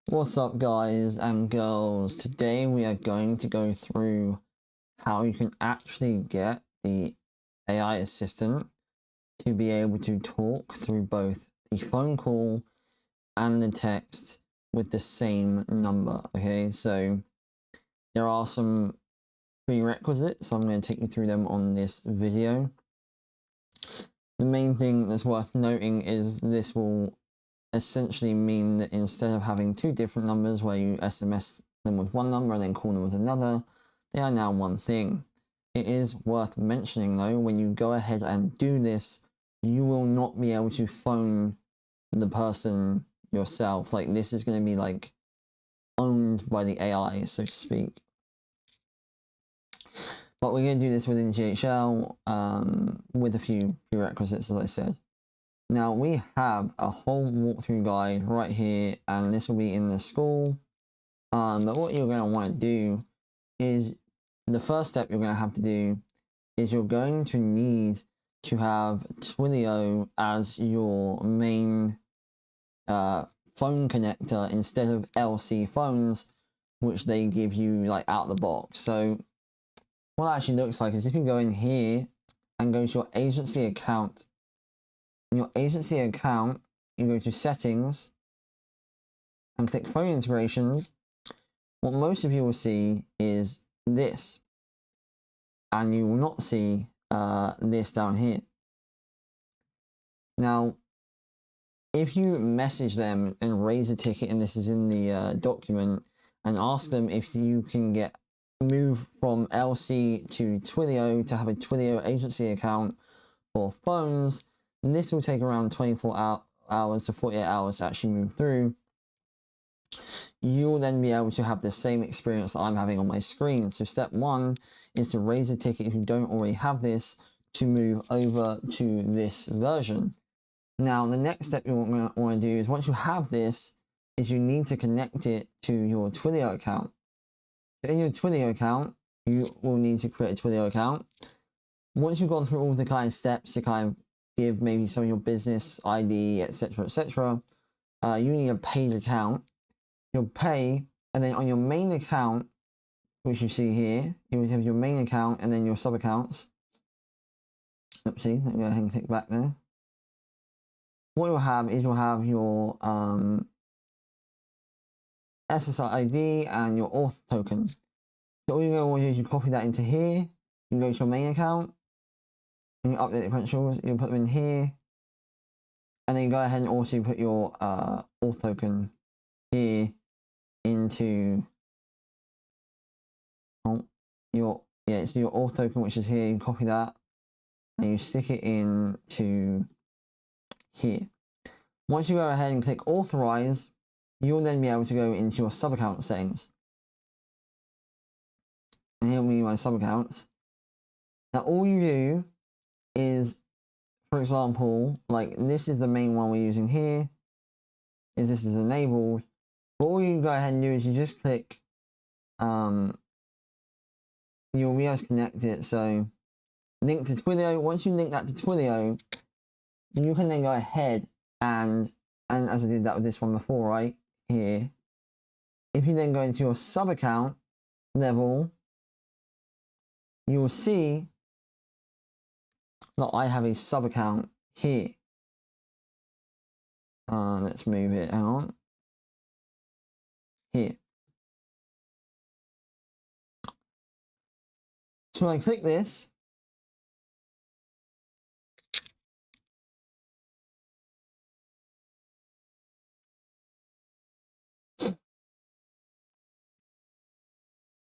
What's up, guys and girls? Today we are going to go through how you can actually get the AI assistant to be able to talk through both the phone call and the text with the same number. Okay, so there are some prerequisites. I'm going to take you through them on this video. The main thing that's worth noting is this will essentially mean that instead of having two different numbers where you SMS them with one number and then call them with another, they are now one thing. It is worth mentioning though, when you go ahead and do this, you will not be able to phone the person yourself. Like, this is going to be like owned by the AI, so to speak. But we're going to do this within GHL with a few prerequisites, as I said. Now we have a whole walkthrough guide right here, and this will be in the school. But what you're going to want to do is, the first step you're going to have to do is you're going to need to have Twilio as your main phone connector instead of LC phones, which they give you like out the box. So what it actually looks like is if you go in here and go to your agency account. In your agency account, you go to settings and click phone integrations. What most of you will see is this, and you will not see this down here. Now, if you message them and raise a ticket, and this is in the document, and ask them if you can move from LC to Twilio to have a Twilio agency account for phones, this will take around 24 hours to 48 hours to actually move through. You will then be able to have the same experience that I'm having on my screen. So step one is to raise a ticket if you don't already have this to move over to this version. Now, the next step you want to do is, once you have this, is you need to connect it to your Twilio account. So in your Twilio account, you will need to create a Twilio account. Once you've gone through all the kind of steps to kind of give maybe some of your business ID, etc., you need a paid account. You'll pay, and then on your main account, which you see here, you will have your main account and then your sub accounts. Oopsie, let me go ahead and click back there. What you'll have is you'll have your SSI ID and your auth token. So all you're going to want to do is you copy that into here. You go to your main account, and you update the credentials. You put them in here, and then you go ahead and also put your auth token here into it's your auth token, which is here. You copy that and you stick it into here. Once you go ahead and click authorize, you'll then be able to go into your sub account settings. And here will be my sub accounts. Now all you do is, for example, like this is the main one we're using here, this is enabled. But all you go ahead and do is you just click, you'll be able to connect it. So link to Twilio. Once you link that to Twilio, you can then go ahead and as I did that with this one before, right here, if you then go into your sub account level, you will see that I have a sub account here. Let's move it out here. So when I click this,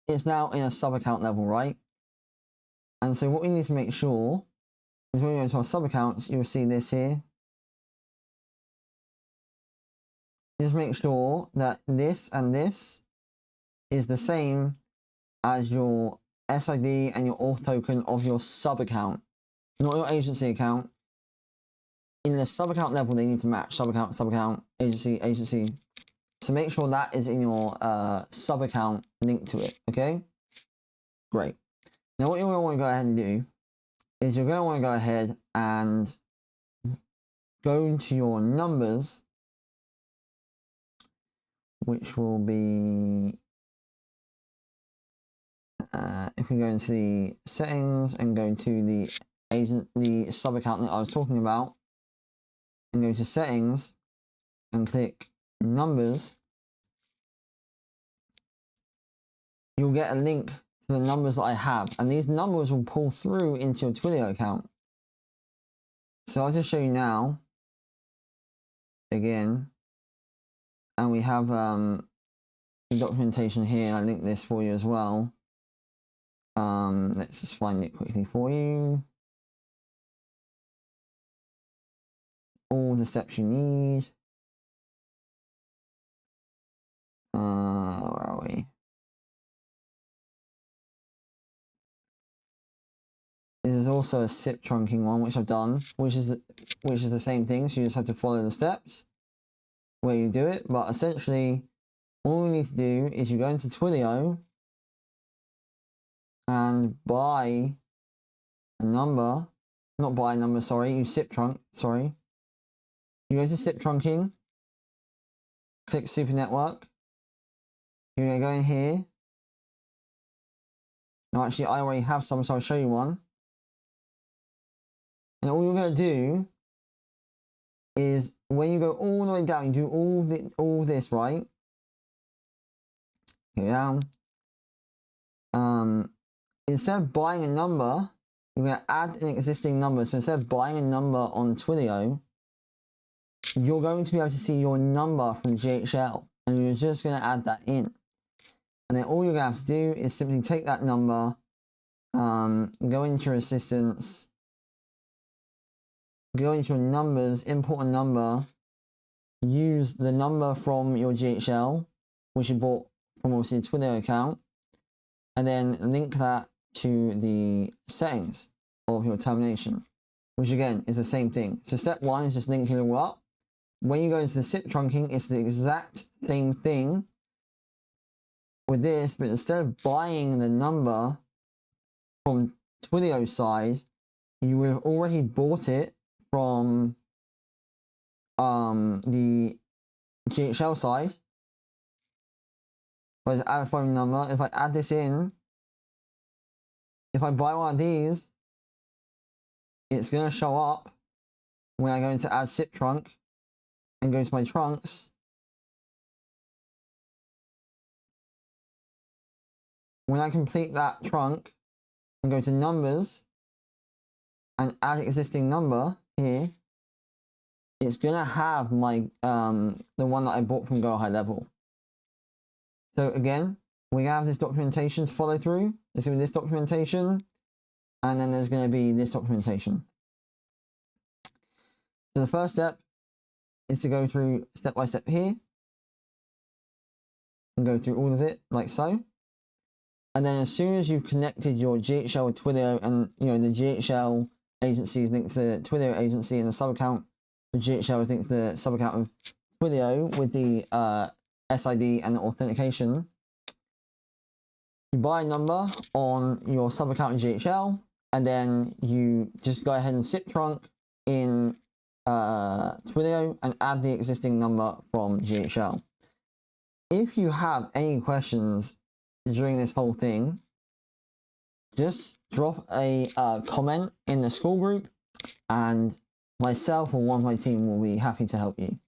it's now in a sub account level, right? And so what we need to make sure is when we go into our sub accounts, you will see this here. Just make sure that this and this is the same as your SID and your auth token of your sub account, not your agency account. In the sub account level, they need to match sub account, agency. So make sure that is in your sub account linked to it. Okay, great. Now what you're going to want to go ahead and do is you're going to want to go ahead and go into your numbers which will be, if we go into the settings and go to the sub account that I was talking about, and go to settings and click numbers, you'll get a link to the numbers that I have, and these numbers will pull through into your Twilio account. So I'll just show you now, again, and we have the documentation here. I linked this for you as well. Let's just find it quickly for you. All the steps you need. Where are we? This is also a SIP trunking one, which I've done, which is the same thing. So you just have to follow the steps where you do it. But essentially, all we need to do is you go into Twilio and buy a number, not buy a number, sorry, you SIP trunk, sorry. You go to SIP trunking, click Super Network. You're going to go in here. No, actually, I already have some, so I'll show you one. And all you're going to do is when you go all the way down, you do all this, right? Go down. Instead of buying a number, you're going to add an existing number. So instead of buying a number on Twilio, you're going to be able to see your number from GHL, and you're just going to add that in. And then all you're going to have to do is simply take that number, go into your assistants, go into your numbers, import a number, use the number from your GHL, which you bought from obviously the Twilio account, and then link that to the settings of your termination, which again is the same thing. So step one is just linking it all up. When you go into the SIP trunking, it's the exact same thing with this, but instead of buying the number from Twilio side, you would have already bought it from the GHL side. But I just add a phone number. If I add this in, if I buy one of these, it's going to show up when I go into add SIP trunk and go to my trunks. When I complete that trunk and go to numbers and add existing number here, it's gonna have my the one that I bought from Go High Level. So again, we have this documentation to follow through. There's gonna be this documentation, and then there's gonna be this documentation. So the first step is to go through step by step here and go through all of it like so. And then as soon as you've connected your GHL with Twilio, and you know the GHL agency is linked to the Twilio agency, and the sub account, the GHL is linked to the sub account of Twilio with the SID and the authentication, you buy a number on your sub account in GHL, and then you just go ahead and SIP trunk in Twilio and add the existing number from GHL. If you have any questions during this whole thing, just drop a comment in the school group, and myself or one of my team will be happy to help you.